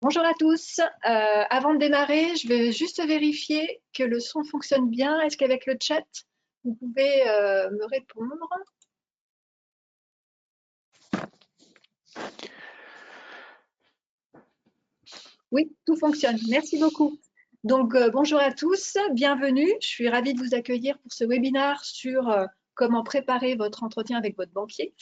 Bonjour à tous. Avant de démarrer, je vais juste vérifier que le son fonctionne bien. Est-ce qu'avec le chat, vous pouvez me répondre? Oui, tout fonctionne. Merci beaucoup. Donc, bonjour à tous, bienvenue. Je suis ravie de vous accueillir pour ce webinaire sur comment préparer votre entretien avec votre banquier.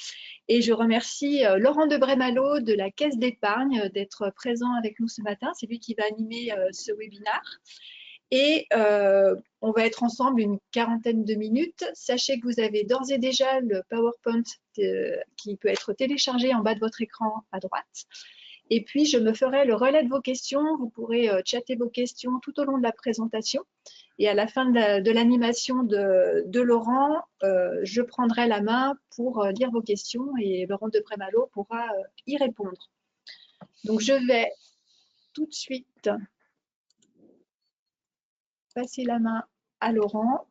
Et je remercie Laurent de Brémalo de la Caisse d'épargne d'être présent avec nous ce matin. C'est lui qui va animer ce webinaire. Et on va être ensemble une quarantaine de minutes. Sachez que vous avez d'ores et déjà le PowerPoint qui peut être téléchargé en bas de votre écran à droite. Et puis, je me ferai le relais de vos questions. Vous pourrez chatter vos questions tout au long de la présentation. Et à la fin de l'animation de Laurent, je prendrai la main pour lire vos questions et Laurent de Prémalo pourra y répondre. Donc, je vais tout de suite passer la main à Laurent.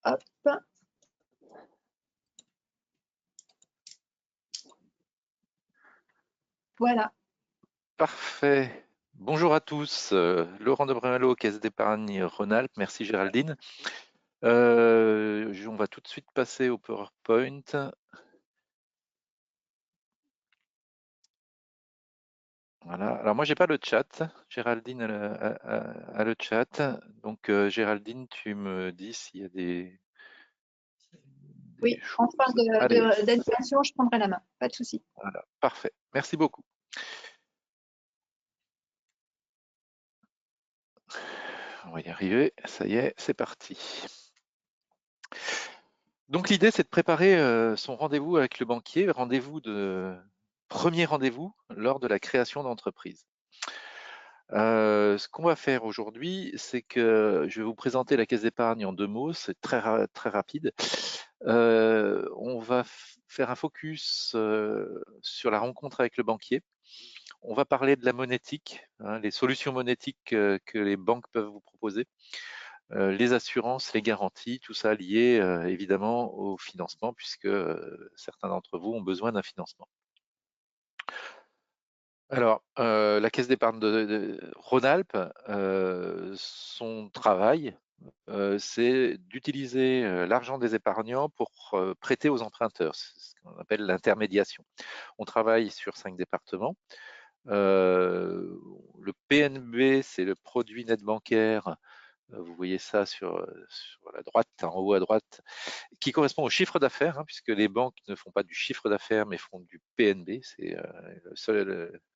Hop. Voilà. Parfait. Bonjour à tous. Laurent de Brémalo, Caisse d'épargne Rhône-Alpes. Merci Géraldine. On va tout de suite passer au PowerPoint. Voilà. Alors moi, j'ai pas le chat. Géraldine a le chat. Donc Géraldine, tu me dis s'il y a des Oui, en fin choses. Allez, d'animation, je prendrai la main. Pas de souci. voilà. Parfait. Merci beaucoup. On va y arriver. Ça y est, c'est parti. Donc l'idée, c'est de préparer son rendez-vous avec le banquier, premier rendez-vous lors de la création d'entreprise. Ce qu'on va faire aujourd'hui, c'est que je vais vous présenter la caisse d'épargne en 2 mots, c'est très rapide. On va faire un focus sur la rencontre avec le banquier. On va parler de la monétique, hein, les solutions monétiques que les banques peuvent vous proposer. Les assurances, les garanties, tout ça lié évidemment au financement, puisque certains d'entre vous ont besoin d'un financement. Alors, la Caisse d'épargne de Rhône-Alpes, son travail, c'est d'utiliser l'argent des épargnants pour prêter aux emprunteurs, c'est ce qu'on appelle l'intermédiation. On travaille sur 5 départements. Le PNB, c'est le produit net bancaire. Vous voyez ça sur la droite, en haut à droite, qui correspond au chiffre d'affaires, hein, puisque les banques ne font pas du chiffre d'affaires, mais font du PNB. C'est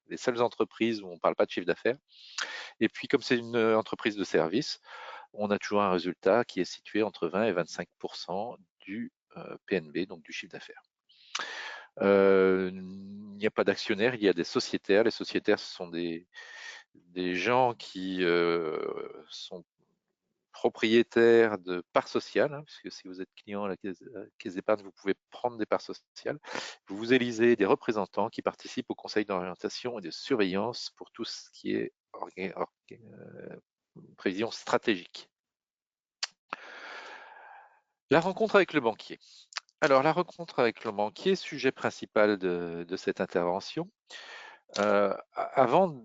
les seules entreprises où on ne parle pas de chiffre d'affaires. Et puis, comme c'est une entreprise de service, on a toujours un résultat qui est situé entre 20 et 25% du PNB, donc du chiffre d'affaires. Il n'y a pas d'actionnaires, il y a des sociétaires. Les sociétaires, ce sont des gens qui sont propriétaire de parts sociales, hein, puisque si vous êtes client à la caisse d'épargne, vous pouvez prendre des parts sociales. Vous élisez des représentants qui participent au conseil d'orientation et de surveillance pour tout ce qui est prévision stratégique. La rencontre avec le banquier. Alors, la rencontre avec le banquier, sujet principal de cette intervention. Avant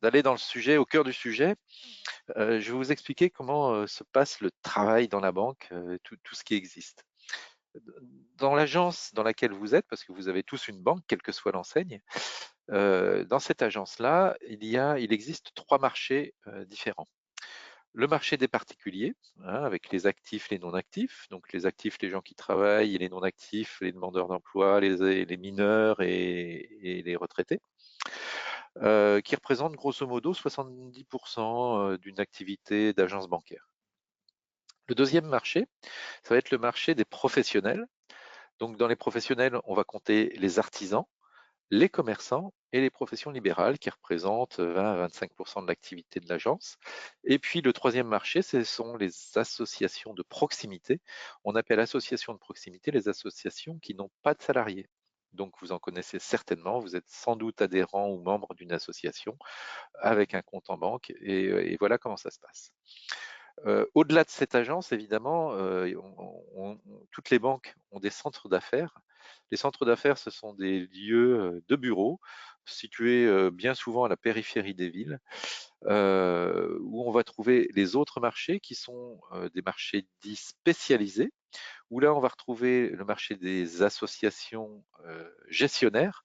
d'aller dans le sujet, au cœur du sujet, je vais vous expliquer comment se passe le travail dans la banque, tout ce qui existe. Dans l'agence dans laquelle vous êtes, parce que vous avez tous une banque, quelle que soit l'enseigne, dans cette agence-là, il existe 3 marchés différents. Le marché des particuliers, hein, avec les actifs, les non-actifs. Donc les actifs, les gens qui travaillent, et les non-actifs, les demandeurs d'emploi, les mineurs et les retraités. Qui représente grosso modo 70% d'une activité d'agence bancaire. Le deuxième marché, ça va être le marché des professionnels. Donc dans les professionnels, on va compter les artisans, les commerçants et les professions libérales qui représentent 20 à 25% de l'activité de l'agence. Et puis le troisième marché, ce sont les associations de proximité. On appelle associations de proximité les associations qui n'ont pas de salariés. Donc vous en connaissez certainement, vous êtes sans doute adhérent ou membre d'une association avec un compte en banque et voilà comment ça se passe. Au-delà de cette agence, évidemment, toutes les banques ont des centres d'affaires. Les centres d'affaires, ce sont des lieux de bureaux, situés bien souvent à la périphérie des villes, où on va trouver les autres marchés qui sont des marchés dits spécialisés, où là on va retrouver le marché des associations gestionnaires,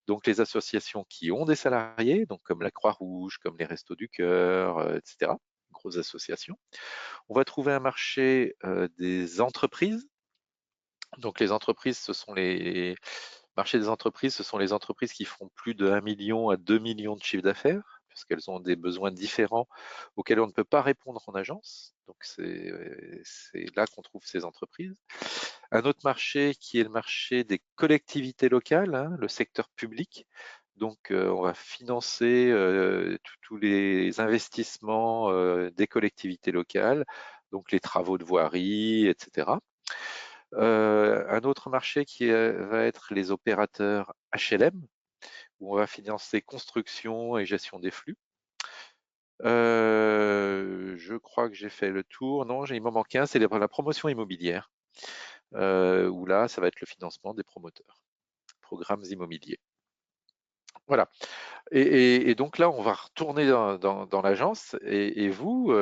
donc les associations qui ont des salariés, donc comme la Croix-Rouge, comme les Restos du Cœur, etc., grosses associations. On va trouver un marché des entreprises. Donc les entreprises, ce sont les marchés des entreprises, ce sont les entreprises qui font plus de 1 million à 2 millions de chiffre d'affaires, puisqu'elles ont des besoins différents auxquels on ne peut pas répondre en agence. Donc c'est là qu'on trouve ces entreprises. Un autre marché qui est le marché des collectivités locales, hein, le secteur public. Donc on va financer tous les investissements des collectivités locales, donc les travaux de voirie, etc. Un autre marché qui va être les opérateurs HLM, où on va financer construction et gestion des flux. Je crois que j'ai fait le tour. Non, il m'en manque un, c'est la promotion immobilière, où là, ça va être le financement des promoteurs, programmes immobiliers. Voilà. Et donc là, on va retourner dans l'agence et vous,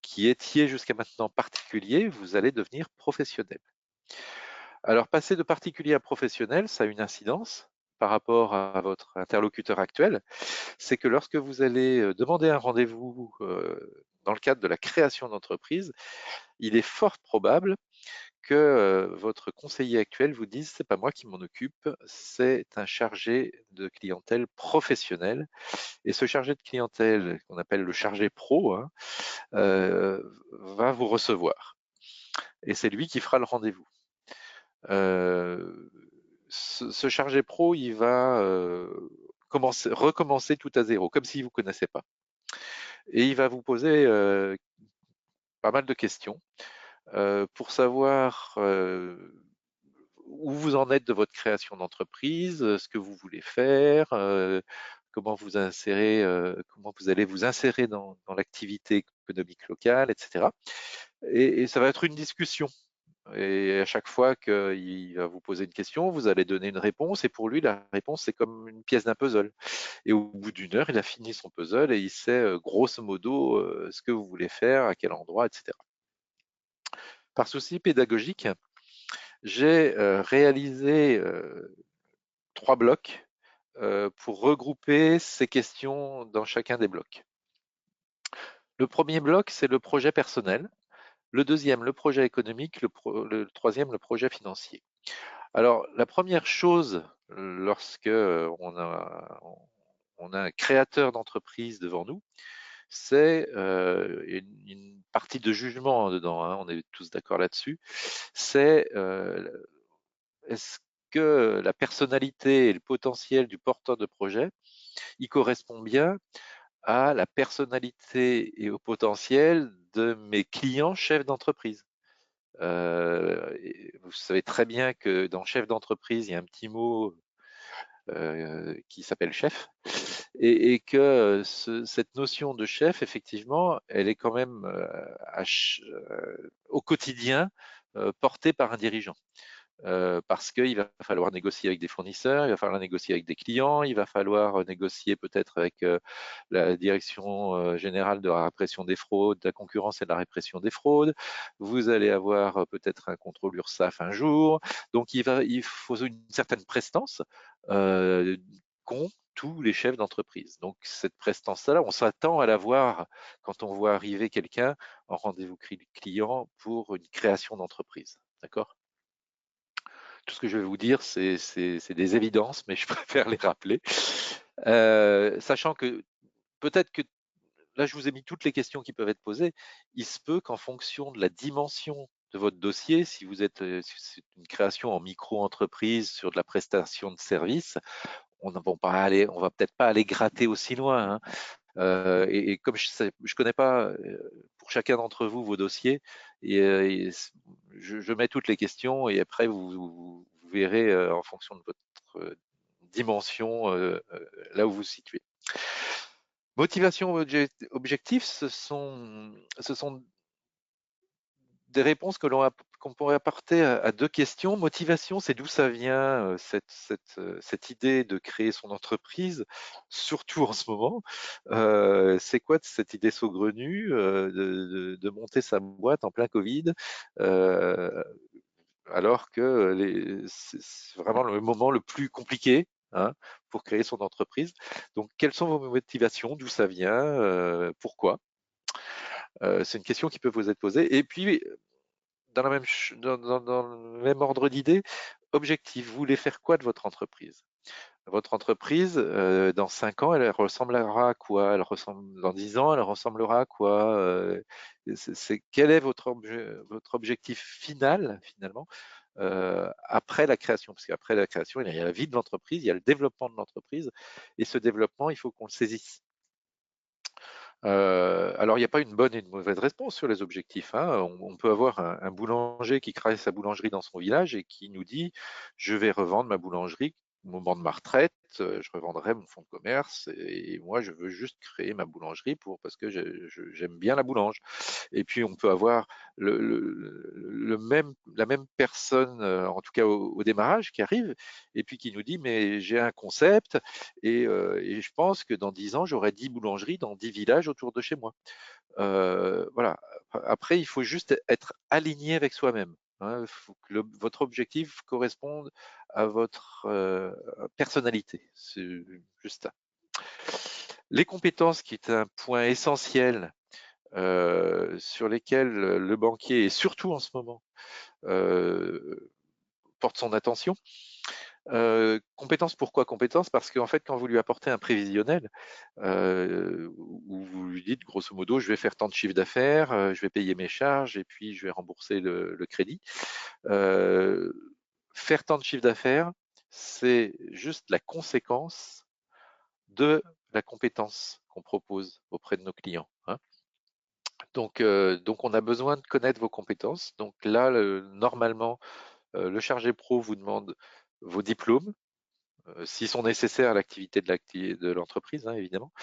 qui étiez jusqu'à maintenant particulier, vous allez devenir professionnel. Alors, passer de particulier à professionnel, ça a une incidence par rapport à votre interlocuteur actuel. C'est que lorsque vous allez demander un rendez-vous dans le cadre de la création d'entreprise, il est fort probable que votre conseiller actuel vous dise c'est pas moi qui m'en occupe, c'est un chargé de clientèle professionnel. Et ce chargé de clientèle, qu'on appelle le chargé pro, hein, va vous recevoir. Et c'est lui qui fera le rendez-vous. Ce chargé pro, il va recommencer tout à zéro, comme s'il ne vous connaissait pas. Et il va vous poser pas mal de questions pour savoir où vous en êtes de votre création d'entreprise, ce que vous voulez faire, comment vous insérez, comment vous allez vous insérer dans l'activité économique locale, etc. Et ça va être une discussion. Et à chaque fois qu'il va vous poser une question, vous allez donner une réponse. Et pour lui, la réponse, c'est comme une pièce d'un puzzle. Et au bout d'une heure, il a fini son puzzle et il sait grosso modo ce que vous voulez faire, à quel endroit, etc. Par souci pédagogique, j'ai réalisé 3 blocs pour regrouper ces questions dans chacun des blocs. Le premier bloc, c'est le projet personnel. Le deuxième, le projet économique. Le troisième, le projet financier. Alors, la première chose, lorsque on a un créateur d'entreprise devant nous, c'est une partie de jugement dedans, hein, on est tous d'accord là-dessus, c'est est-ce que la personnalité et le potentiel du porteur de projet, il correspond bien à la personnalité et au potentiel de mes clients chefs d'entreprise. Vous savez très bien que dans chef d'entreprise, il y a un petit mot qui s'appelle chef, et que cette notion de chef, effectivement, elle est quand même au quotidien portée par un dirigeant. Parce qu'il va falloir négocier avec des fournisseurs, il va falloir négocier avec des clients, il va falloir négocier peut-être avec la direction générale de la répression des fraudes, de la concurrence et de la répression des fraudes. Vous allez avoir peut-être un contrôle URSSAF un jour. Donc il faut une certaine prestance qu'ont tous les chefs d'entreprise. Donc cette prestance-là, on s'attend à la voir quand on voit arriver quelqu'un en rendez-vous client pour une création d'entreprise. D'accord ? Tout ce que je vais vous dire, c'est des évidences, mais je préfère les rappeler. Sachant que peut-être que là, je vous ai mis toutes les questions qui peuvent être posées. Il se peut qu'en fonction de la dimension de votre dossier, si si c'est une création en micro-entreprise sur de la prestation de services, on ne va peut-être pas aller gratter aussi loin, hein. Et comme je connais pas pour chacun d'entre vous vos dossiers, et je mets toutes les questions et après vous verrez en fonction de votre dimension là où vous vous situez. Motivation objectif, ce sont des réponses qu'on pourrait apporter à deux questions. Motivation, c'est d'où ça vient, cette idée de créer son entreprise, surtout en ce moment. C'est quoi cette idée saugrenue de monter sa boîte en plein Covid, euh, alors que c'est vraiment le moment le plus compliqué, hein, pour créer son entreprise. Donc, quelles sont vos motivations? D'où ça vient? Pourquoi? C'est une question qui peut vous être posée. Et puis, dans le même ordre d'idée, objectif, vous voulez faire quoi de votre entreprise? Votre entreprise, dans 5 ans, elle ressemblera à quoi? Elle ressemble dans 10 ans, elle ressemblera à quoi? Quel est votre objectif final, finalement, après la création? Parce qu'après la création, il y a la vie de l'entreprise, il y a le développement de l'entreprise, et ce développement, il faut qu'on le saisisse. Alors, il n'y a pas une bonne et une mauvaise réponse sur les objectifs, hein. On peut avoir un boulanger qui crée sa boulangerie dans son village et qui nous dit, je vais revendre ma boulangerie au moment de ma retraite, je revendrai mon fonds de commerce et moi, je veux juste créer ma boulangerie parce que j'aime bien la boulange. Et puis, on peut avoir la même personne, en tout cas au démarrage, qui arrive et puis qui nous dit, mais j'ai un concept et je pense que dans 10 ans, j'aurai 10 boulangeries dans 10 villages autour de chez moi. Voilà. Après, il faut juste être aligné avec soi-même, hein. Il faut que votre objectif corresponde à votre personnalité. C'est juste ça. Les compétences, qui est un point essentiel sur lesquels le banquier, et surtout en ce moment, porte son attention. Compétences, pourquoi compétences? Parce qu'en fait, quand vous lui apportez un prévisionnel, où vous lui dites grosso modo, je vais faire tant de chiffre d'affaires, je vais payer mes charges et puis je vais rembourser le crédit. Euh, Faire tant de chiffre d'affaires, c'est juste la conséquence de la compétence qu'on propose auprès de nos clients, hein. Donc, on a besoin de connaître vos compétences. Donc là, normalement, le chargé pro vous demande vos diplômes, s'ils sont nécessaires à l'activité de l'entreprise, hein, évidemment,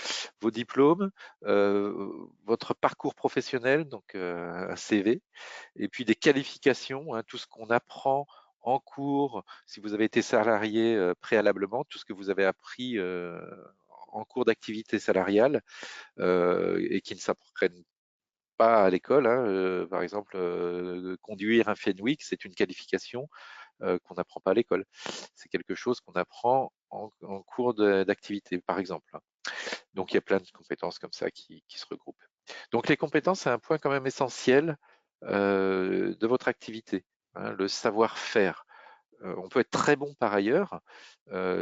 vos diplômes, votre parcours professionnel, donc un CV, et puis des qualifications, hein, tout ce qu'on apprend en cours, si vous avez été salarié préalablement, tout ce que vous avez appris en cours d'activité salariale et qui ne s'apprennent pas à l'école, hein. Par exemple, conduire un Fenwick, c'est une qualification qu'on n'apprend pas à l'école. C'est quelque chose qu'on apprend en cours d'activité, par exemple. Donc, il y a plein de compétences comme ça qui se regroupent. Donc, les compétences, c'est un point quand même essentiel de votre activité, hein, le savoir-faire. On peut être très bon par ailleurs.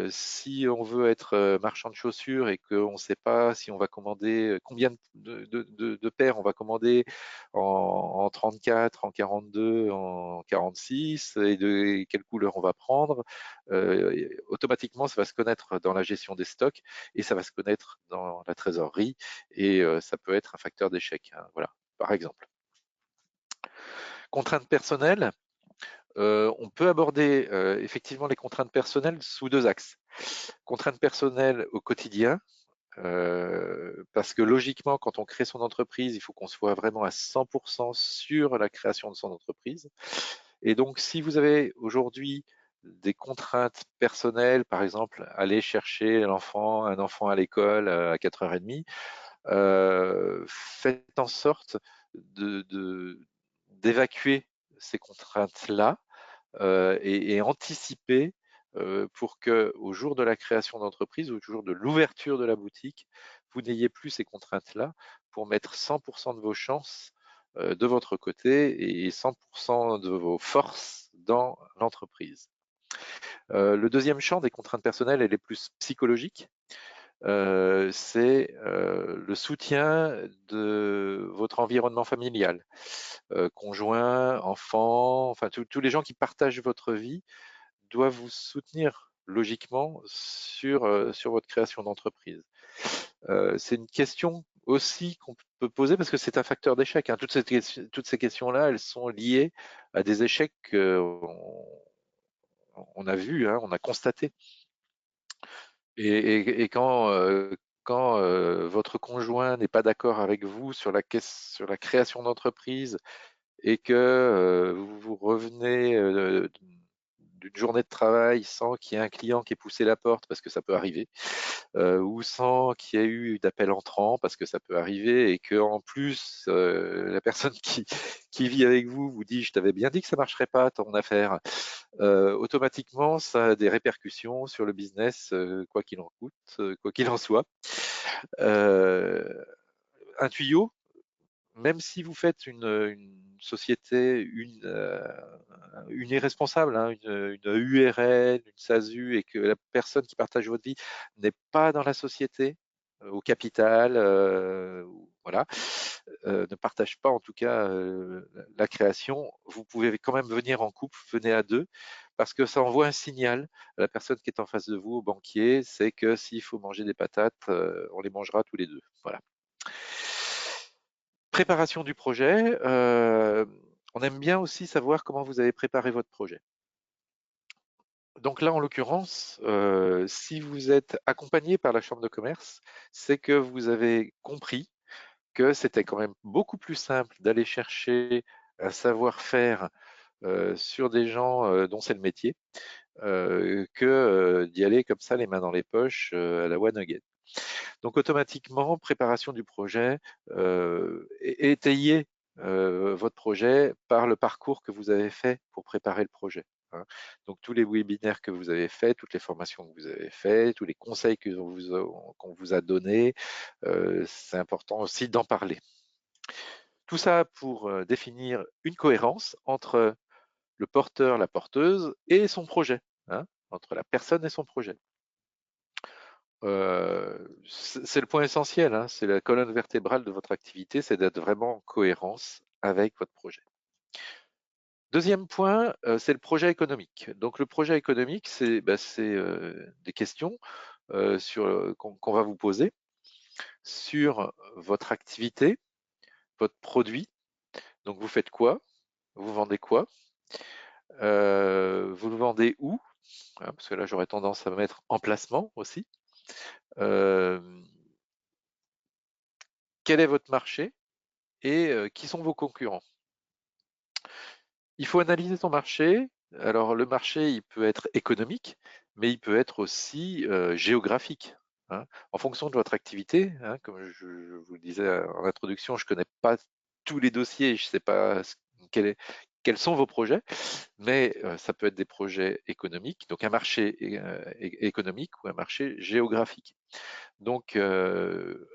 Si on veut être marchand de chaussures et qu'on ne sait pas si on va commander combien de paires on va commander en 34, en 42, en 46 et quelle couleur on va prendre, automatiquement ça va se connaître dans la gestion des stocks et ça va se connaître dans la trésorerie et ça peut être un facteur d'échec, hein, voilà, par exemple. Contraintes personnelles. On peut aborder effectivement les contraintes personnelles sous deux axes. Contraintes personnelles au quotidien, parce que logiquement, quand on crée son entreprise, il faut qu'on soit vraiment à 100% sur la création de son entreprise. Et donc, si vous avez aujourd'hui des contraintes personnelles, par exemple, aller chercher un enfant à l'école à 4h30, faites en sorte d'évacuer ces contraintes-là et anticiper pour que au jour de la création d'entreprise, au jour de l'ouverture de la boutique, vous n'ayez plus ces contraintes-là pour mettre 100% de vos chances de votre côté et 100% de vos forces dans l'entreprise. Le deuxième champ des contraintes personnelles, elle est plus psychologique. C'est le soutien de votre environnement familial, conjoint, enfant, enfin tous les gens qui partagent votre vie doivent vous soutenir logiquement sur votre création d'entreprise. C'est une question aussi qu'on peut poser parce que c'est un facteur d'échec, hein. Toutes ces questions-là, elles sont liées à des échecs qu'on a vus, hein, on a constaté. Et quand votre conjoint n'est pas d'accord avec vous sur la création d'entreprise et que vous revenez d'une journée de travail sans qu'il y ait un client qui ait poussé la porte, parce que ça peut arriver, ou sans qu'il y ait eu d'appel entrant, parce que ça peut arriver, et que en plus la personne qui vit avec vous vous dit: je t'avais bien dit que ça marcherait pas ton affaire, automatiquement ça a des répercussions sur le business, quoi qu'il en coûte, quoi qu'il en soit. Euh, un tuyau, même si vous faites une société, une irresponsable, hein, une URL, une SASU, et que la personne qui partage votre vie n'est pas dans la société, au capital, voilà, ne partage pas en tout cas la création, vous pouvez quand même venir en couple, venez à deux, parce que ça envoie un signal à la personne qui est en face de vous, au banquier, c'est que s'il faut manger des patates, on les mangera tous les deux. Voilà. Préparation du projet. On aime bien aussi savoir comment vous avez préparé votre projet. Donc là, en l'occurrence, si vous êtes accompagné par la Chambre de commerce, c'est que vous avez compris que c'était quand même beaucoup plus simple d'aller chercher un savoir-faire sur des gens dont c'est le métier, que d'y aller comme ça, les mains dans les poches, à la one again. Donc automatiquement, préparation du projet, étayez votre projet par le parcours que vous avez fait pour préparer le projet, hein. Donc tous les webinaires que vous avez faits, toutes les formations que vous avez faites, tous les conseils qu'on vous a donnés, c'est important aussi d'en parler. Tout ça pour définir une cohérence entre le porteur, la porteuse et son projet, hein, entre la personne et son projet. C'est le point essentiel, hein, c'est la colonne vertébrale de votre activité, c'est d'être vraiment en cohérence avec votre projet. Deuxième point, c'est le projet économique. Donc le projet économique, c'est des questions qu'on va vous poser sur votre activité, votre produit. Donc vous faites quoi? Vous vendez quoi? Vous le vendez où? Hein, parce que là j'aurais tendance à mettre emplacement aussi. Euh, quel est votre marché et qui sont vos concurrents? Il faut analyser son marché. Alors le marché, il peut être économique, mais il peut être aussi géographique, hein. En fonction de votre activité, hein, comme je vous le disais en introduction, je ne connais pas tous les dossiers, je ne sais pas quels sont vos projets, mais ça peut être des projets économiques, donc un marché économique ou un marché géographique. Donc,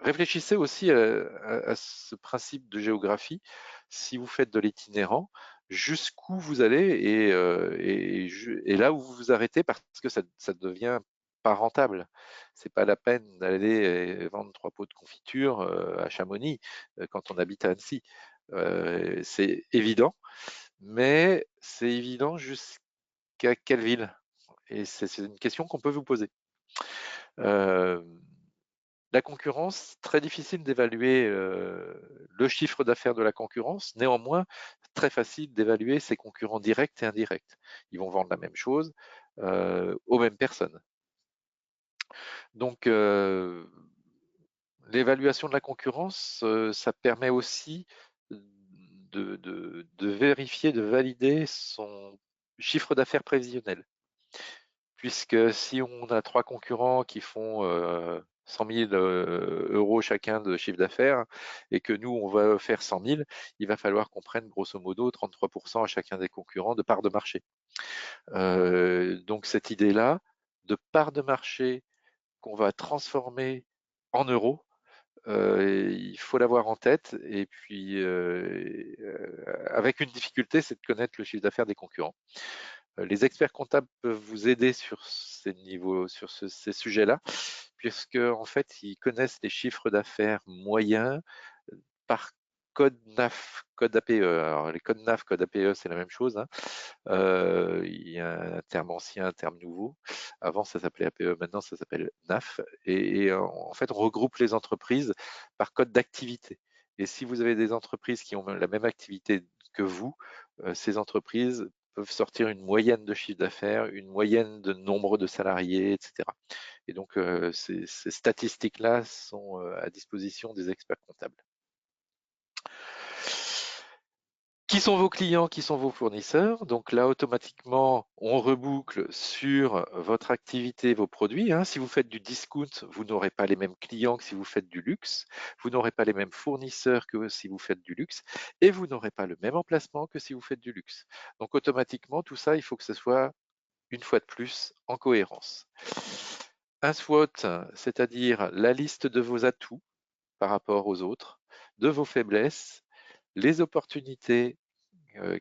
réfléchissez aussi à ce principe de géographie. Si vous faites de l'itinérant, jusqu'où vous allez et là où vous vous arrêtez parce que ça devient pas rentable. C'est pas la peine d'aller vendre 3 pots de confiture à Chamonix quand on habite à Annecy. C'est évident, mais c'est évident jusqu'à quelle ville? Et c'est une question qu'on peut vous poser. Euh, La concurrence, très difficile d'évaluer le chiffre d'affaires de la concurrence. Néanmoins, très facile d'évaluer ses concurrents directs et indirects. Ils vont vendre la même chose aux mêmes personnes. Donc, l'évaluation de la concurrence, ça permet aussi de vérifier, de valider son chiffre d'affaires prévisionnel. Puisque si on a 3 concurrents qui font 100 000 euros chacun de chiffre d'affaires et que nous, on va faire 100 000, il va falloir qu'on prenne grosso modo 33% à chacun des concurrents de part de marché. Donc cette idée-là de part de marché qu'on va transformer en euros, il faut l'avoir en tête. Et puis, avec une difficulté, c'est de connaître le chiffre d'affaires des concurrents. Les experts comptables peuvent vous aider sur ces niveaux, sur ces sujets-là, puisque en fait, ils connaissent les chiffres d'affaires moyens par code NAF, code APE. Alors, les codes NAF, code APE, c'est la même chose, hein. Il y a un terme ancien, un terme nouveau. Avant, ça s'appelait APE, maintenant, ça s'appelle NAF. Et en fait, on regroupe les entreprises par code d'activité. Et si vous avez des entreprises qui ont la même activité que vous, ces entreprises peuvent sortir une moyenne de chiffre d'affaires, une moyenne de nombre de salariés, etc. Et donc, ces statistiques-là sont à disposition des experts comptables. Qui sont vos clients? Qui sont vos fournisseurs? Donc là, automatiquement, on reboucle sur votre activité, vos produits, hein. Si vous faites du discount, vous n'aurez pas les mêmes clients que si vous faites du luxe. Vous n'aurez pas les mêmes fournisseurs que si vous faites du luxe. Et vous n'aurez pas le même emplacement que si vous faites du luxe. Donc automatiquement, tout ça, il faut que ce soit, une fois de plus, en cohérence. Un SWOT, c'est-à-dire la liste de vos atouts par rapport aux autres, de vos faiblesses, les opportunités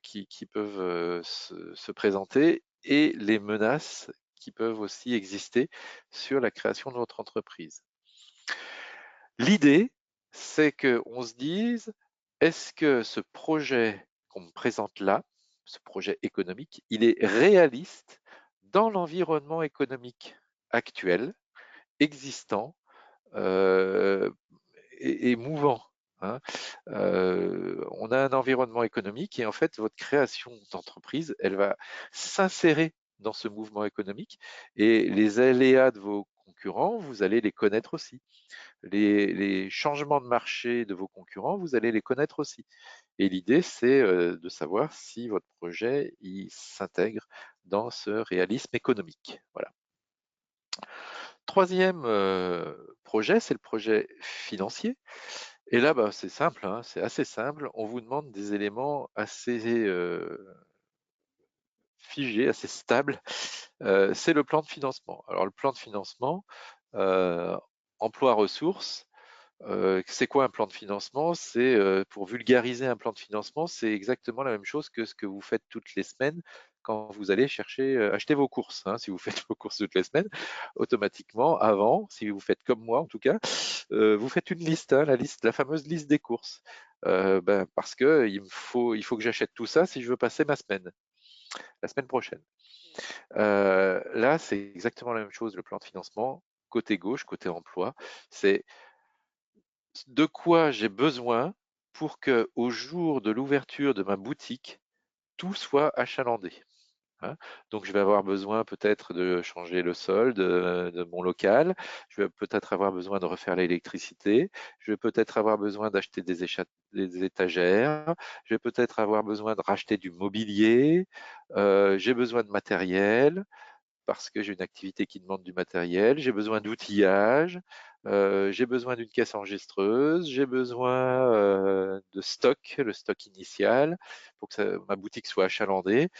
qui peuvent se présenter et les menaces qui peuvent aussi exister sur la création de votre entreprise. L'idée, c'est qu'on se dise, est-ce que ce projet qu'on me présente là, ce projet économique, il est réaliste dans l'environnement économique actuel, existant euh, et mouvant, hein. On a un environnement économique et en fait, votre création d'entreprise, elle va s'insérer dans ce mouvement économique et les aléas de vos concurrents, vous allez les connaître aussi. Les changements de marché de vos concurrents, vous allez les connaître aussi. Et l'idée, c'est de savoir si votre projet il s'intègre dans ce réalisme économique. Voilà. Troisième projet, c'est le projet financier. Et là, bah, c'est simple, hein, c'est assez simple. On vous demande des éléments assez figés, assez stables. C'est le plan de financement. Alors, le plan de financement, euh, emploi ressources. C'est quoi un plan de financement? C'est pour vulgariser un plan de financement, c'est exactement la même chose que ce que vous faites toutes les semaines quand vous allez chercher, acheter vos courses, hein. Si vous faites vos courses toutes les semaines, automatiquement, avant, si vous faites comme moi en tout cas, vous faites une liste, hein, la fameuse liste des courses. Parce que il faut que j'achète tout ça si je veux passer ma semaine, la semaine prochaine. Là, c'est exactement la même chose, le plan de financement. Côté gauche, côté emploi, c'est de quoi j'ai besoin pour que, au jour de l'ouverture de ma boutique, tout soit achalandé, hein. Donc, je vais avoir besoin peut-être de changer le sol de mon local. Je vais peut-être avoir besoin de refaire l'électricité. Je vais peut-être avoir besoin d'acheter des étagères. Je vais peut-être avoir besoin de racheter du mobilier. J'ai besoin de matériel parce que j'ai une activité qui demande du matériel, j'ai besoin d'outillage, j'ai besoin d'une caisse enregistreuse, j'ai besoin de stock, le stock initial, pour que ma boutique soit achalandée.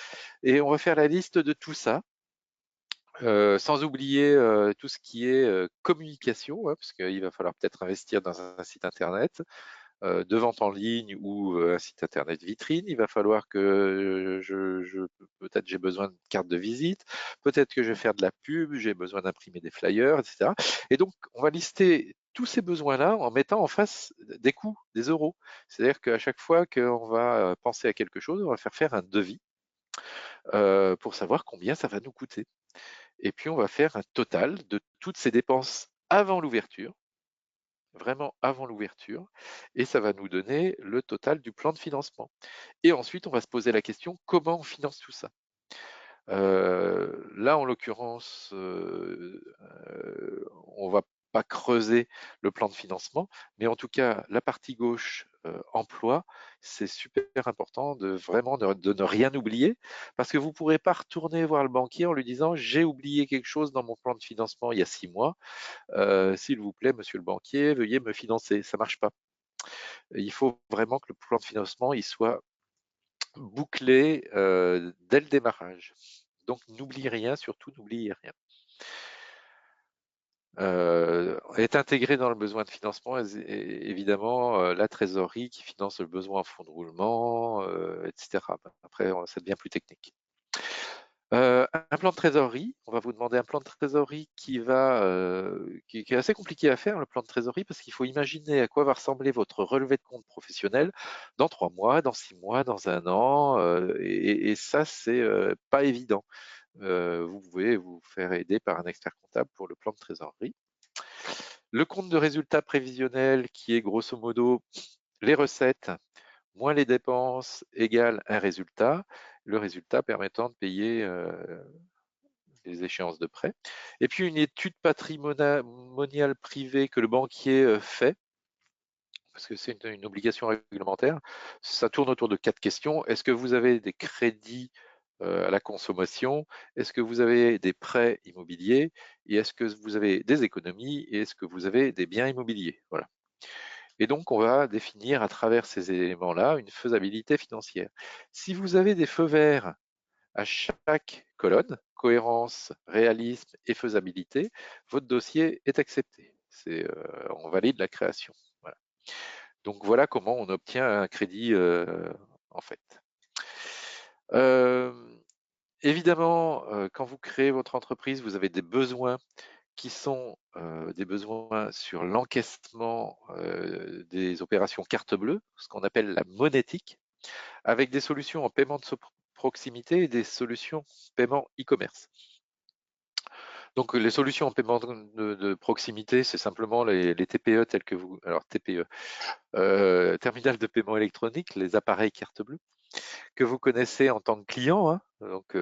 Et on va faire la liste de tout ça, sans oublier tout ce qui est communication, hein, parce qu'il va falloir peut-être investir dans un site internet, de vente en ligne ou un site internet vitrine. Il va falloir que peut-être j'ai besoin de carte de visite, peut-être que je vais faire de la pub, j'ai besoin d'imprimer des flyers, etc. Et donc, on va lister tous ces besoins-là en mettant en face des coûts, des euros. C'est-à-dire qu'à chaque fois qu'on va penser à quelque chose, on va faire un devis pour savoir combien ça va nous coûter. Et puis, on va faire un total de toutes ces dépenses avant l'ouverture, vraiment avant l'ouverture, et ça va nous donner le total du plan de financement. Et ensuite, on va se poser la question, comment on finance tout ça? Là, en l'occurrence, on va pas creuser le plan de financement, mais en tout cas, la partie gauche, emploi, c'est super important de vraiment de ne rien oublier, parce que vous ne pourrez pas retourner voir le banquier en lui disant: «J'ai oublié quelque chose dans mon plan de financement il y a 6 mois, s'il vous plaît, monsieur le banquier, veuillez me financer». Ça marche pas. Il faut vraiment que le plan de financement il soit bouclé dès le démarrage. Donc n'oubliez rien, surtout n'oubliez rien. Est intégré dans le besoin de financement, évidemment, la trésorerie qui finance le besoin en fonds de roulement, etc. Après, ça devient plus technique. Un plan de trésorerie, on va vous demander un plan de trésorerie qui est assez compliqué à faire, le plan de trésorerie, parce qu'il faut imaginer à quoi va ressembler votre relevé de compte professionnel dans 3 mois, dans 6 mois, dans 1 an, et ça, c'est pas évident. Vous pouvez vous faire aider par un expert comptable pour le plan de trésorerie. Le compte de résultat prévisionnel qui est grosso modo les recettes moins les dépenses égale un résultat, le résultat permettant de payer les échéances de prêt. Et puis une étude patrimoniale privée que le banquier fait parce que c'est une obligation réglementaire. Ça tourne autour de 4 questions. Est-ce que vous avez des crédits à la consommation? Est-ce que vous avez des prêts immobiliers? Et est-ce que vous avez des économies? Et est-ce que vous avez des biens immobiliers? Voilà. Et donc, on va définir à travers ces éléments-là une faisabilité financière. Si vous avez des feux verts à chaque colonne, cohérence, réalisme et faisabilité, votre dossier est accepté. On valide la création. Voilà. Donc voilà comment on obtient un crédit en fait. Euh, Évidemment, quand vous créez votre entreprise, vous avez des besoins qui sont des besoins sur l'encaissement des opérations carte bleue, ce qu'on appelle la monétique, avec des solutions en paiement de proximité et des solutions paiement e-commerce. Donc les solutions en paiement de proximité, c'est simplement les TPE tels que vous, alors TPE, terminal de paiement électronique, les appareils carte bleue, que vous connaissez en tant que client, hein, donc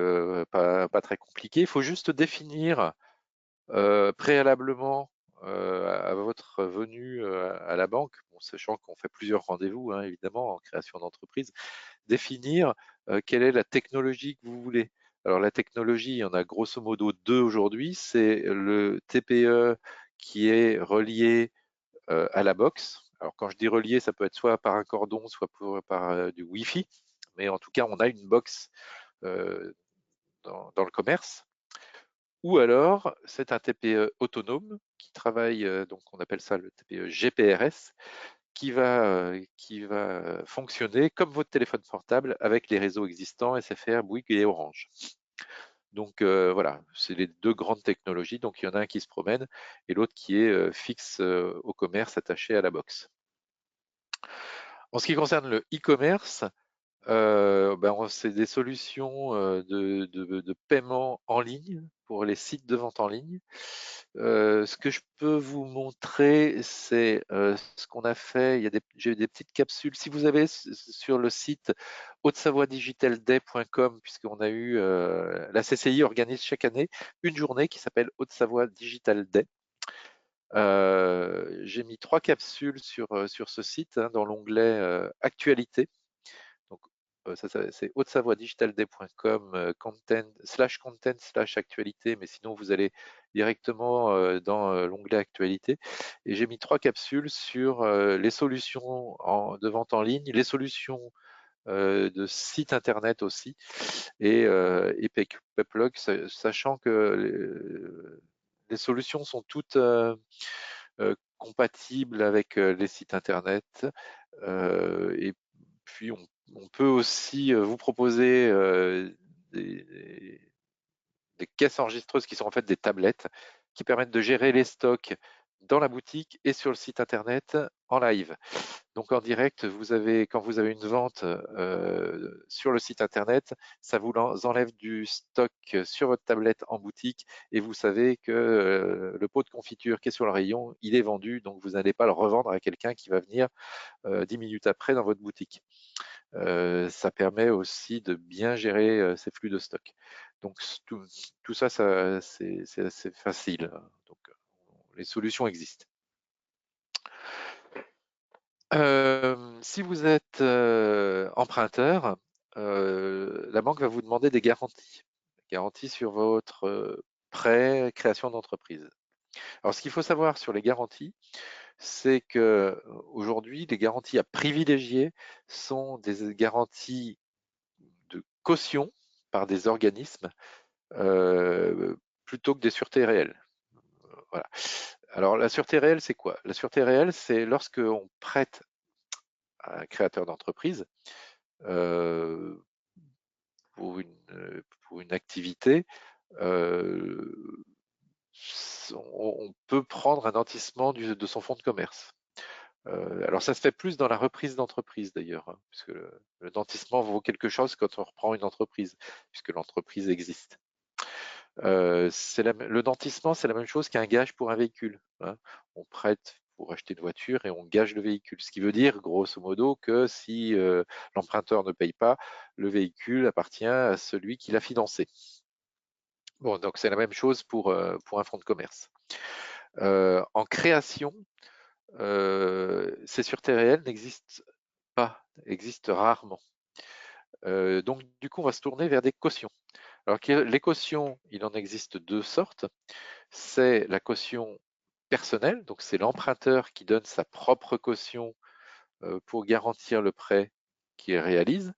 pas très compliqué. Il faut juste définir préalablement à votre venue à la banque, bon, sachant qu'on fait plusieurs rendez-vous, hein, évidemment, en création d'entreprise, définir quelle est la technologie que vous voulez. Alors la technologie, il y en a grosso modo deux aujourd'hui. C'est le TPE qui est relié à la box. Alors quand je dis relié, ça peut être soit par un cordon, soit par du Wi-Fi. Mais en tout cas, on a une box euh, dans le commerce. Ou alors, c'est un TPE autonome qui travaille, donc on appelle ça le TPE GPRS, qui va fonctionner comme votre téléphone portable avec les réseaux existants SFR, Bouygues et Orange. Donc voilà, c'est les deux grandes technologies. Donc il y en a un qui se promène et l'autre qui est fixe au commerce attaché à la box. En ce qui concerne le e-commerce, c'est des solutions de paiement en ligne pour les sites de vente en ligne. Ce que je peux vous montrer, c'est ce qu'on a fait. J'ai des petites capsules. Si vous avez sur le site haute-savoie-digital-day.com, puisqu'on a eu la CCI organise chaque année une journée qui s'appelle Haute-Savoie Digital Day. J'ai mis 3 capsules sur ce site hein, dans l'onglet Actualité. Donc, c'est haute-savoie-digital-day.com content/actualité, mais sinon vous allez directement dans l'onglet Actualité. Et j'ai mis 3 capsules sur les solutions de vente en ligne, les solutions de site internet aussi, et Peplog, sachant que les solutions sont toutes compatibles avec les sites internet. Et puis on peut aussi vous proposer des caisses enregistreuses qui sont en fait des tablettes qui permettent de gérer les stocks dans la boutique et sur le site internet en live. Donc en direct, quand vous avez une vente sur le site internet, ça vous enlève du stock sur votre tablette en boutique et vous savez que le pot de confiture qui est sur le rayon, il est vendu, donc vous n'allez pas le revendre à quelqu'un qui va venir 10 minutes après dans votre boutique. Ça permet aussi de bien gérer ces flux de stock. Donc tout ça, c'est assez facile. Donc les solutions existent. Si vous êtes emprunteur, la banque va vous demander des garanties. Garanties sur votre prêt création d'entreprise. Alors, ce qu'il faut savoir sur les garanties, c'est que aujourd'hui, les garanties à privilégier sont des garanties de caution par des organismes plutôt que des sûretés réelles. Voilà. Alors, la sûreté réelle, c'est quoi? La sûreté réelle, c'est lorsque on prête à un créateur d'entreprise euh, pour une activité, on peut prendre un nantissement de son fonds de commerce. Alors ça se fait plus dans la reprise d'entreprise d'ailleurs, hein, puisque le nantissement vaut quelque chose quand on reprend une entreprise, puisque l'entreprise existe. Le nantissement, c'est la même chose qu'un gage pour un véhicule, hein. On prête pour acheter une voiture et on gage le véhicule. Ce qui veut dire, grosso modo, que si l'emprunteur ne paye pas, le véhicule appartient à celui qui l'a financé. Bon, donc c'est la même chose pour un fonds de commerce. En création, ces sûretés réelles n'existent pas, existent rarement. Donc, du coup, on va se tourner vers des cautions. Alors, les cautions, il en existe deux sortes. C'est la caution personnelle, donc c'est l'emprunteur qui donne sa propre caution pour garantir le prêt qu'il réalise.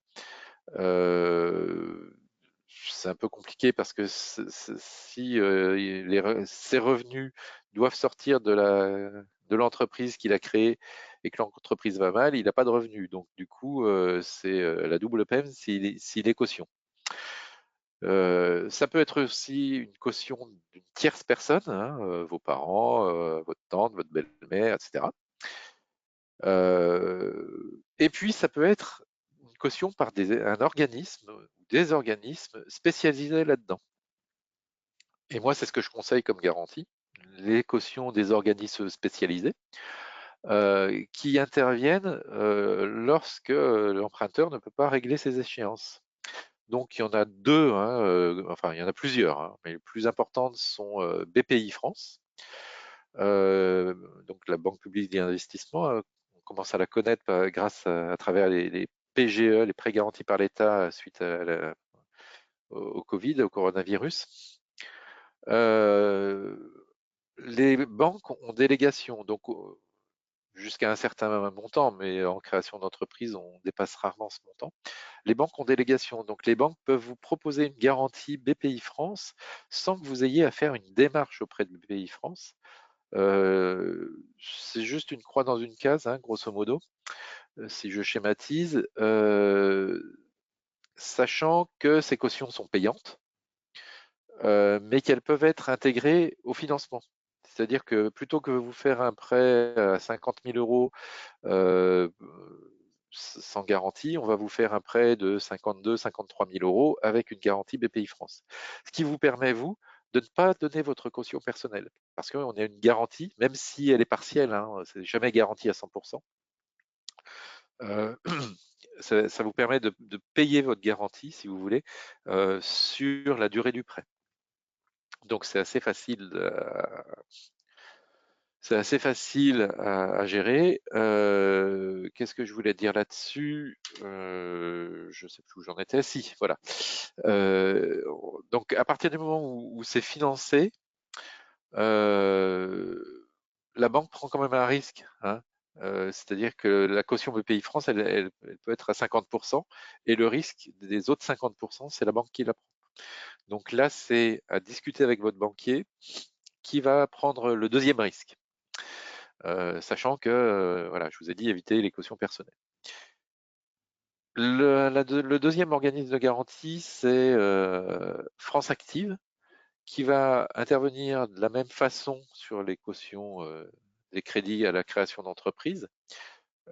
C'est un peu compliqué parce que si ses revenus doivent sortir de l'entreprise qu'il a créée et que l'entreprise va mal, il n'a pas de revenus. Donc du coup, c'est la double peine s'il est caution. Ça peut être aussi une caution d'une tierce personne, hein, vos parents, votre tante, votre belle-mère, etc. Et puis ça peut être une caution par un organisme ou des organismes spécialisés là-dedans. Et moi, c'est ce que je conseille comme garantie, les cautions des organismes spécialisés qui interviennent lorsque l'emprunteur ne peut pas régler ses échéances. Donc il y en a deux, hein, enfin il y en a plusieurs, hein, mais les plus importantes sont BPI France, donc la Banque publique d'investissement. On commence à la connaître grâce à travers les PGE, les prêts garantis par l'État suite au Covid, au coronavirus. Les banques ont délégation, donc jusqu'à un certain montant, mais en création d'entreprise, on dépasse rarement ce montant. Les banques ont délégation, donc les banques peuvent vous proposer une garantie BPI France sans que vous ayez à faire une démarche auprès de BPI France. C'est juste une croix dans une case, hein, grosso modo, si je schématise, sachant que ces cautions sont payantes, mais qu'elles peuvent être intégrées au financement. C'est-à-dire que plutôt que vous faire un prêt à 50 000 euros sans garantie, on va vous faire un prêt de 52 53 000 euros avec une garantie BPI France. Ce qui vous permet, vous, de ne pas donner votre caution personnelle. Parce qu'on a une garantie, même si elle est partielle, hein, c'est jamais garanti à 100%. Ça vous permet de payer votre garantie, si vous voulez, sur la durée du prêt. Donc c'est assez facile à gérer. Qu'est-ce que je voulais dire là-dessus? Je ne sais plus où j'en étais. Si, voilà. Donc, à partir du moment où c'est financé, la banque prend quand même un risque, hein. C'est-à-dire que la caution BPI France, elle peut être à 50%, et le risque des autres 50%, c'est la banque qui la prend. Donc là, c'est à discuter avec votre banquier qui va prendre le deuxième risque. Sachant que, voilà, je vous ai dit, éviter les cautions personnelles. Le deuxième organisme de garantie, c'est France Active, qui va intervenir de la même façon sur les cautions des crédits à la création d'entreprise.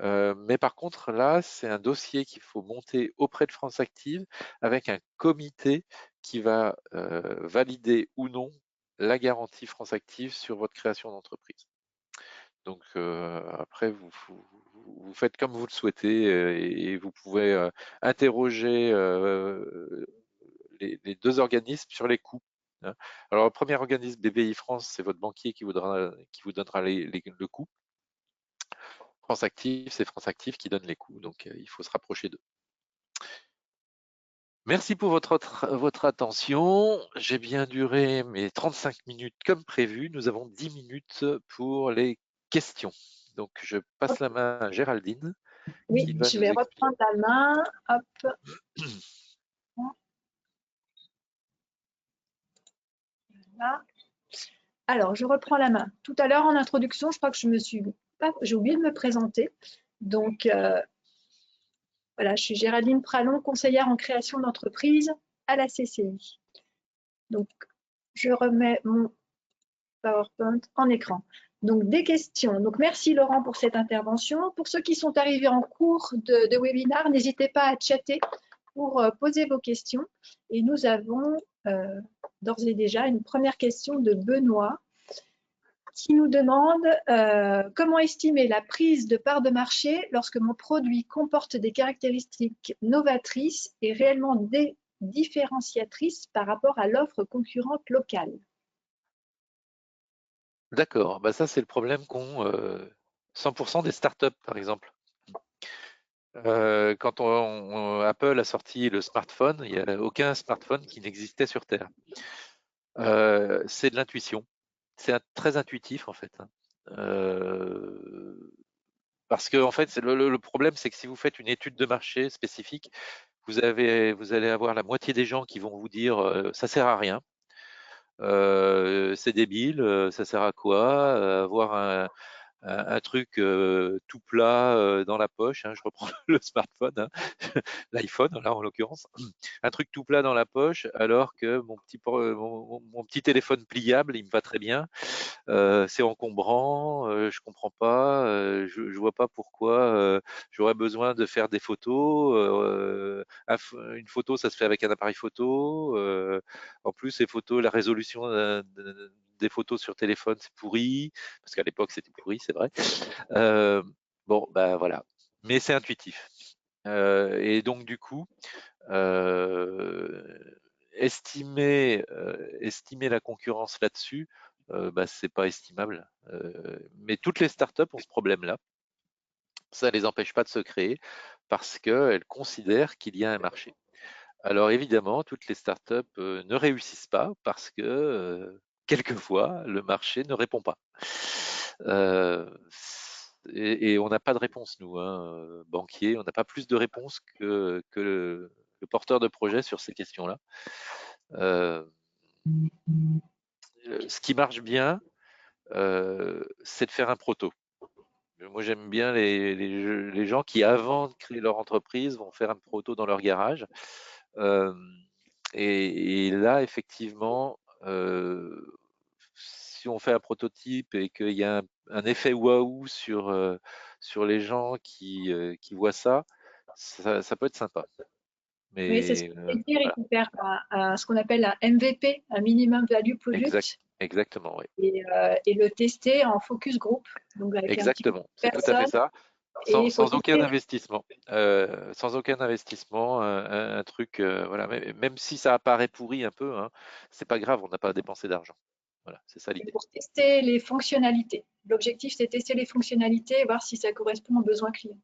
Mais par contre, là, c'est un dossier qu'il faut monter auprès de France Active avec un comité qui va valider ou non la garantie France Active sur votre création d'entreprise. Donc après, vous faites comme vous le souhaitez et vous pouvez interroger les deux organismes sur les coûts, hein. Alors, le premier organisme, BPI France, c'est votre banquier qui vous donnera le coût. France Active, c'est France Active qui donne les coûts, donc il faut se rapprocher d'eux. Merci pour votre attention. J'ai bien duré mes 35 minutes comme prévu. Nous avons 10 minutes pour les questions. Donc, je passe la main à Géraldine Oui, qui va je nous vais expliquer. reprendre la main. Hop. Là. Alors, je reprends la main. Tout à l'heure, en introduction, je crois que j'ai oublié de me présenter. Donc, voilà, je suis Géraldine Pralon, conseillère en création d'entreprise à la CCI. Donc, je remets mon PowerPoint en écran. Donc, des questions. Donc, merci Laurent pour cette intervention. Pour ceux qui sont arrivés en cours de webinaire, n'hésitez pas à chatter pour poser vos questions. Et nous avons d'ores et déjà une première question de Benoît qui nous demande comment estimer la prise de part de marché lorsque mon produit comporte des caractéristiques novatrices et réellement différenciatrices par rapport à l'offre concurrente locale. D'accord, bah ça c'est le problème qu'ont 100% des startups, par exemple. Quand Apple a sorti le smartphone, il n'y a aucun smartphone qui n'existait sur Terre. C'est de l'intuition. C'est très intuitif en fait, hein. Parce que en fait, le problème, c'est que si vous faites une étude de marché spécifique, vous allez avoir la moitié des gens qui vont vous dire ça sert à rien, c'est débile, ça sert à quoi, avoir un truc tout plat dans la poche, hein, je reprends le smartphone, hein, l'iPhone là en l'occurrence, un truc tout plat dans la poche, alors que mon petit téléphone pliable, il me va très bien. C'est encombrant, je comprends pas, je vois pas pourquoi j'aurais besoin de faire des photos. Une photo, ça se fait avec un appareil photo. En plus, ces photos, la résolution des photos sur téléphone, c'est pourri, parce qu'à l'époque c'était pourri, c'est vrai. Euh, bon, bah voilà, mais c'est intuitif. Et donc du coup, euh, estimer la concurrence là-dessus, bah, c'est pas estimable. Mais toutes les startups ont ce problème-là. Ça les empêche pas de se créer parce qu'elles considèrent qu'il y a un marché. Alors évidemment, toutes les startups ne réussissent pas parce que quelquefois le marché ne répond pas. Euh, et on n'a pas de réponse, nous, hein, banquiers, on n'a pas plus de réponse que le porteur de projet sur ces questions-là. Euh, Ce qui marche bien, c'est de faire un proto. Moi, j'aime bien les gens qui, avant de créer leur entreprise, vont faire un proto dans leur garage. Euh, et là, effectivement, si on fait un prototype et qu'il y a un effet waouh sur les gens qui voient ça, ça peut être sympa. Oui, c'est ce que Mais je veux dire. Il voilà, faut faire ce qu'on appelle un MVP, un minimum value product, exactement, oui. et le tester en focus group, donc avec un petit groupe Exactement, de c'est tout à fait personnes. ça. Et il faut Sans aucun tester. investissement. Sans aucun investissement, un truc, voilà, même si ça apparaît pourri un peu, hein, c'est pas grave, on n'a pas à dépenser d'argent. Voilà, c'est ça l'idée. Pour tester les fonctionnalités. L'objectif, c'est tester les fonctionnalités et voir si ça correspond aux besoins clients.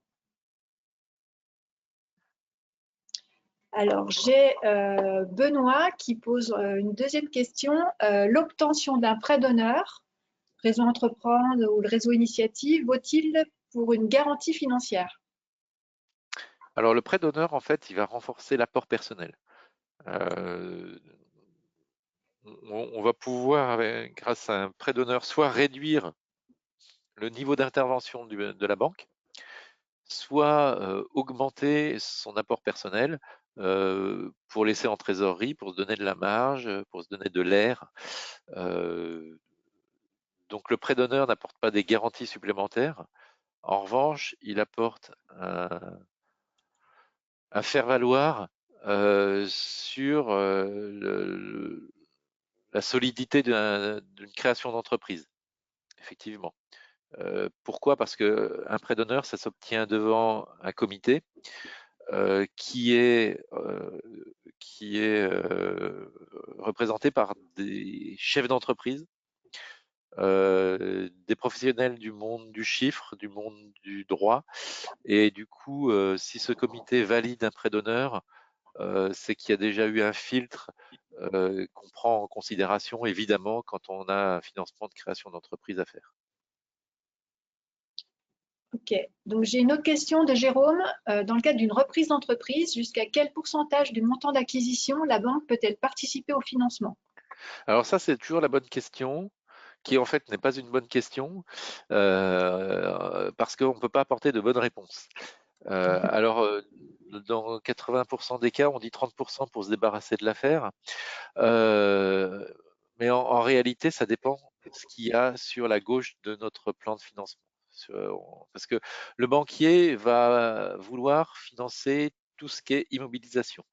Alors, j'ai Benoît qui pose une deuxième question. L'obtention d'un prêt d'honneur, réseau entreprendre ou le réseau initiative, vaut-il pour une garantie financière? Alors, le prêt d'honneur, en fait, il va renforcer l'apport personnel. Euh, on va pouvoir, grâce à un prêt d'honneur, soit réduire le niveau d'intervention de la banque, soit augmenter son apport personnel pour laisser en trésorerie, pour se donner de la marge, pour se donner de l'air. Euh, donc le prêt d'honneur n'apporte pas des garanties supplémentaires. En revanche, il apporte un faire-valoir sur la solidité d'une création d'entreprise, effectivement. Pourquoi? Parce qu'un prêt d'honneur, ça s'obtient devant un comité qui est représenté par des chefs d'entreprise, des professionnels du monde du chiffre, du monde du droit. Et du coup, si ce comité valide un prêt d'honneur, c'est qu'il y a déjà eu un filtre qu'on prend en considération, évidemment, quand on a un financement de création d'entreprise à faire. Ok. Donc, j'ai une autre question de Jérôme. Dans le cadre d'une reprise d'entreprise, jusqu'à quel pourcentage du montant d'acquisition la banque peut-elle participer au financement? Alors ça, c'est toujours la bonne question, qui en fait n'est pas une bonne question, parce qu'on ne peut pas apporter de bonnes réponses. Dans 80% des cas, on dit 30% pour se débarrasser de l'affaire. Mais en réalité, ça dépend ce qu'il y a sur la gauche de notre plan de financement. Parce que le banquier va vouloir financer tout ce qui est immobilisation.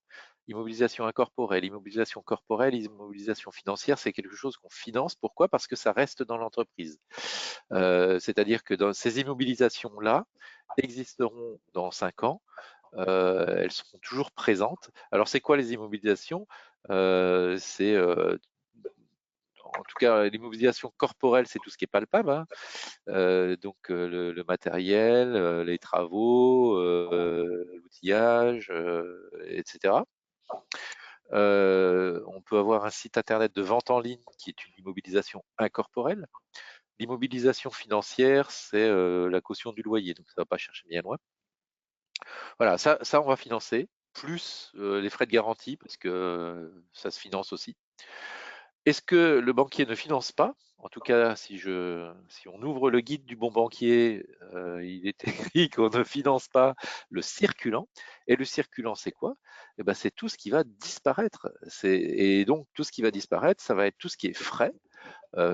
Immobilisation incorporelle, immobilisation corporelle, immobilisation financière, c'est quelque chose qu'on finance. Pourquoi? Parce que ça reste dans l'entreprise. C'est-à-dire que dans ces immobilisations-là existeront dans 5 ans, elles seront toujours présentes. Alors, c'est quoi les immobilisations? C'est en tout cas, l'immobilisation corporelle, c'est tout ce qui est palpable, hein. Donc le matériel, les travaux, l'outillage, etc. On peut avoir un site internet de vente en ligne qui est une immobilisation incorporelle. L'immobilisation financière, c'est la caution du loyer, donc ça ne va pas chercher bien loin. Voilà, ça on va financer, plus les frais de garantie, parce que ça se finance aussi. Est-ce que le banquier ne finance pas? En tout cas, si on ouvre le guide du bon banquier, il est écrit qu'on ne finance pas le circulant. Et le circulant, c'est quoi? Eh ben, c'est tout ce qui va disparaître. Et donc, tout ce qui va disparaître, ça va être tout ce qui est frais.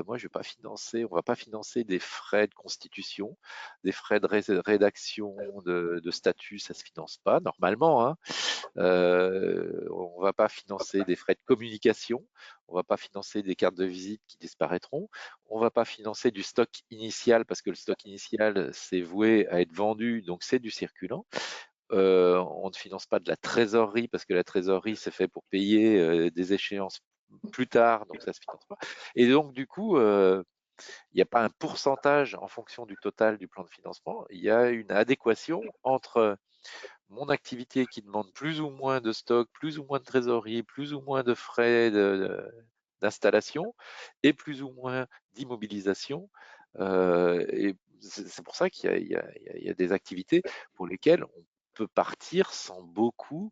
Moi, je vais pas financer, on va pas financer des frais de constitution, des frais de rédaction de statut, ça se finance pas normalement, hein. On va pas financer des frais de communication, on va pas financer des cartes de visite qui disparaîtront, on va pas financer du stock initial parce que le stock initial c'est voué à être vendu, donc c'est du circulant. On ne finance pas de la trésorerie parce que la trésorerie c'est fait pour payer des échéances plus tard, donc ça se finance pas. Et donc du coup, il n'y a pas un pourcentage en fonction du total du plan de financement, il y a une adéquation entre mon activité qui demande plus ou moins de stock, plus ou moins de trésorerie, plus ou moins de frais d'installation et plus ou moins d'immobilisation. Et c'est pour ça qu'il y a des activités pour lesquelles on peut partir sans beaucoup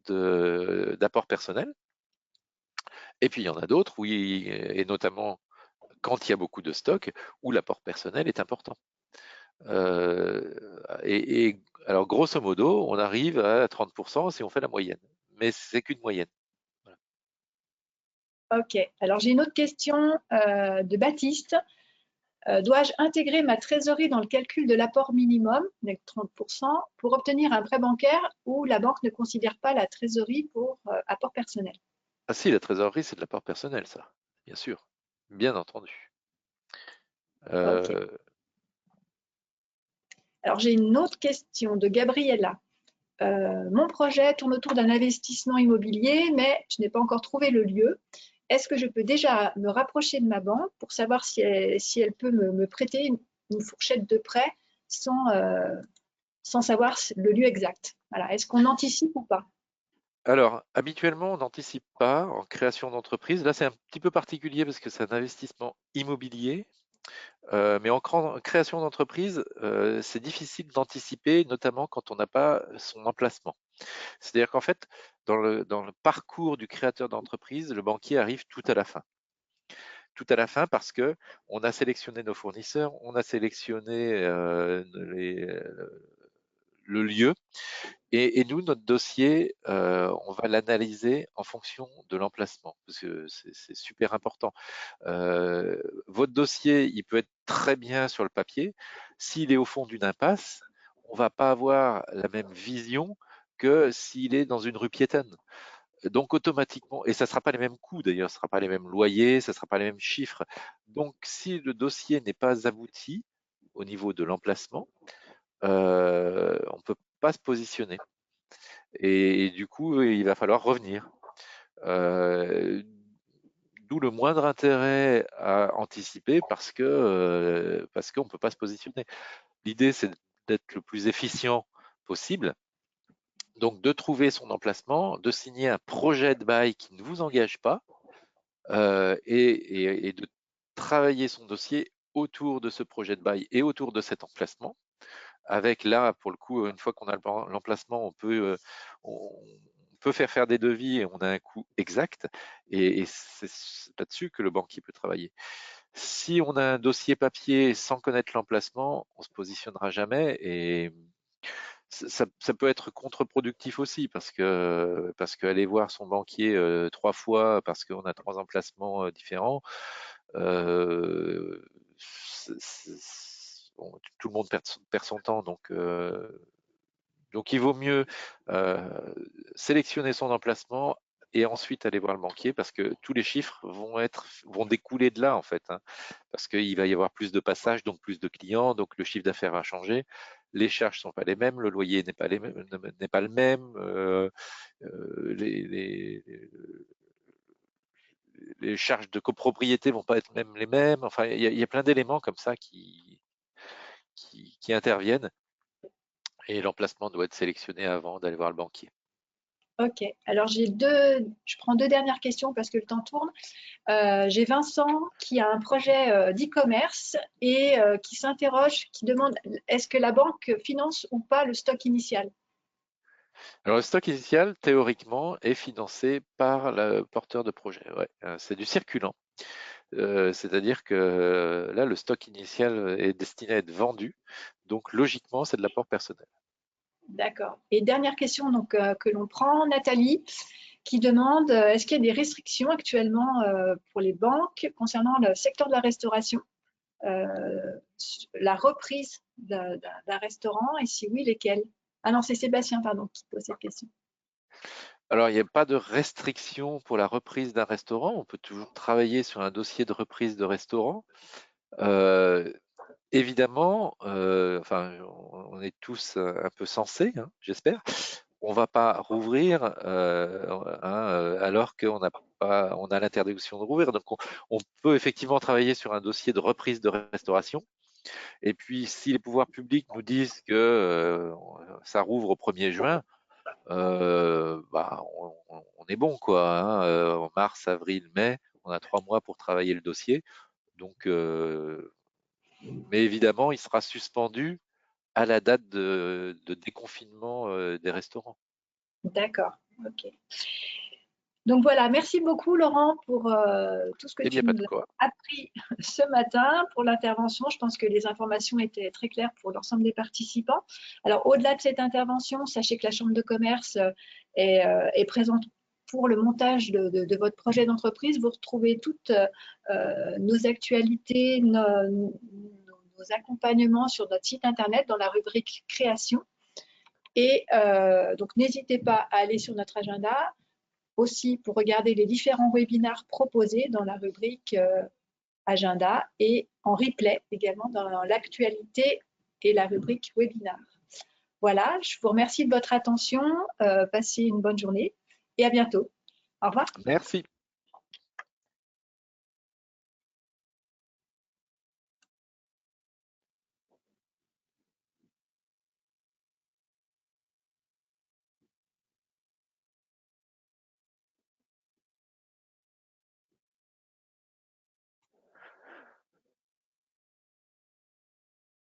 d'apport personnel. Et puis il y en a d'autres, oui, et notamment quand il y a beaucoup de stock, où l'apport personnel est important. Et alors, grosso modo, on arrive à 30% si on fait la moyenne. Mais c'est qu'une moyenne. Voilà. Ok. Alors, j'ai une autre question de Baptiste. Dois-je intégrer ma trésorerie dans le calcul de l'apport minimum, donc 30%, pour obtenir un prêt bancaire où la banque ne considère pas la trésorerie pour apport personnel? Ah si, la trésorerie, c'est de l'apport personnel, ça. Bien sûr. Bien entendu. Ok. Euh, Alors, j'ai une autre question de Gabriella. Mon projet tourne autour d'un investissement immobilier, mais je n'ai pas encore trouvé le lieu. Est-ce que je peux déjà me rapprocher de ma banque pour savoir si elle peut me prêter une fourchette de prêt sans, sans savoir le lieu exact? Voilà. Est-ce qu'on anticipe ou pas? alors, habituellement, on n'anticipe pas en création d'entreprise. Là, c'est un petit peu particulier parce que c'est un investissement immobilier. Mais en création d'entreprise, c'est difficile d'anticiper, notamment quand on n'a pas son emplacement. C'est-à-dire qu'en fait, dans le parcours du créateur d'entreprise, le banquier arrive tout à la fin. Tout à la fin parce que on a sélectionné nos fournisseurs, on a sélectionné le lieu et nous, notre dossier, on va l'analyser en fonction de l'emplacement parce que c'est super important. Votre dossier, il peut être très bien sur le papier. S'il est au fond d'une impasse, on va pas avoir la même vision que s'il est dans une rue piétonne. Donc automatiquement, et ça ne sera pas les mêmes coûts d'ailleurs, ce ne sera pas les mêmes loyers, ça ne sera pas les mêmes chiffres. Donc si le dossier n'est pas abouti au niveau de l'emplacement, on ne peut pas se positionner. Et du coup, il va falloir revenir. Euh, D'où le moindre intérêt à anticiper parce qu'on ne peut pas se positionner. L'idée, c'est d'être le plus efficient possible. Donc de trouver son emplacement, de signer un projet de bail qui ne vous engage pas, et de travailler son dossier autour de ce projet de bail et autour de cet emplacement. Avec là, pour le coup, une fois qu'on a l'emplacement, on peut faire des devis et on a un coût exact. Et c'est là-dessus que le banquier peut travailler. Si on a un dossier papier sans connaître l'emplacement, on se positionnera jamais et ça peut être contre-productif aussi parce qu'aller voir son banquier 3 fois parce qu'on a 3 emplacements différents, bon, tout le monde perd son temps, donc il vaut mieux sélectionner son emplacement et ensuite aller voir le banquier parce que tous les chiffres vont découler de là en fait, hein, parce qu'il va y avoir plus de passages, donc plus de clients, donc le chiffre d'affaires va changer. Les charges sont pas les mêmes, le loyer n'est pas le même, les les charges de copropriété vont pas être même les mêmes. Enfin, il y a plein d'éléments comme ça qui interviennent et l'emplacement doit être sélectionné avant d'aller voir le banquier. Ok, alors je prends deux dernières questions parce que le temps tourne. J'ai Vincent qui a un projet d'e-commerce et qui s'interroge, qui demande est-ce que la banque finance ou pas le stock initial? Alors, le stock initial, théoriquement, est financé par le porteur de projet. Ouais, c'est du circulant. C'est-à-dire que là, le stock initial est destiné à être vendu. Donc, logiquement, c'est de l'apport personnel. D'accord. Et dernière question donc, que l'on prend, Nathalie, qui demande est-ce qu'il y a des restrictions actuellement pour les banques concernant le secteur de la restauration, la reprise d'un restaurant et si oui, lesquels? Ah non, c'est Sébastien, pardon, qui pose cette question. Alors, il n'y a pas de restriction pour la reprise d'un restaurant. On peut toujours travailler sur un dossier de reprise de restaurant. Euh, Évidemment, enfin, on est tous un peu sensés, hein, j'espère. On va pas rouvrir alors qu'on n'a pas, on a l'interdiction de rouvrir. Donc, on peut effectivement travailler sur un dossier de reprise de restauration. Et puis, si les pouvoirs publics nous disent que ça rouvre au 1er juin, bah, on est bon, quoi. Hein. En mars, avril, mai, on a 3 mois pour travailler le dossier. Donc, mais évidemment, il sera suspendu à la date de déconfinement des restaurants. D'accord, ok. Donc voilà, merci beaucoup Laurent pour tout ce que Il n'y tu a pas nous de quoi. as appris ce matin, pour l'intervention. Je pense que les informations étaient très claires pour l'ensemble des participants. Alors au-delà de cette intervention, sachez que la Chambre de commerce est présente pour le montage de votre projet d'entreprise. Vous retrouvez toutes nos actualités, nos accompagnements sur notre site internet dans la rubrique création. Et donc n'hésitez pas à aller sur notre agenda aussi pour regarder les différents webinaires proposés dans la rubrique agenda et en replay également dans l'actualité et la rubrique webinaire. Voilà, je vous remercie de votre attention. Passez une bonne journée et à bientôt. Au revoir. Merci.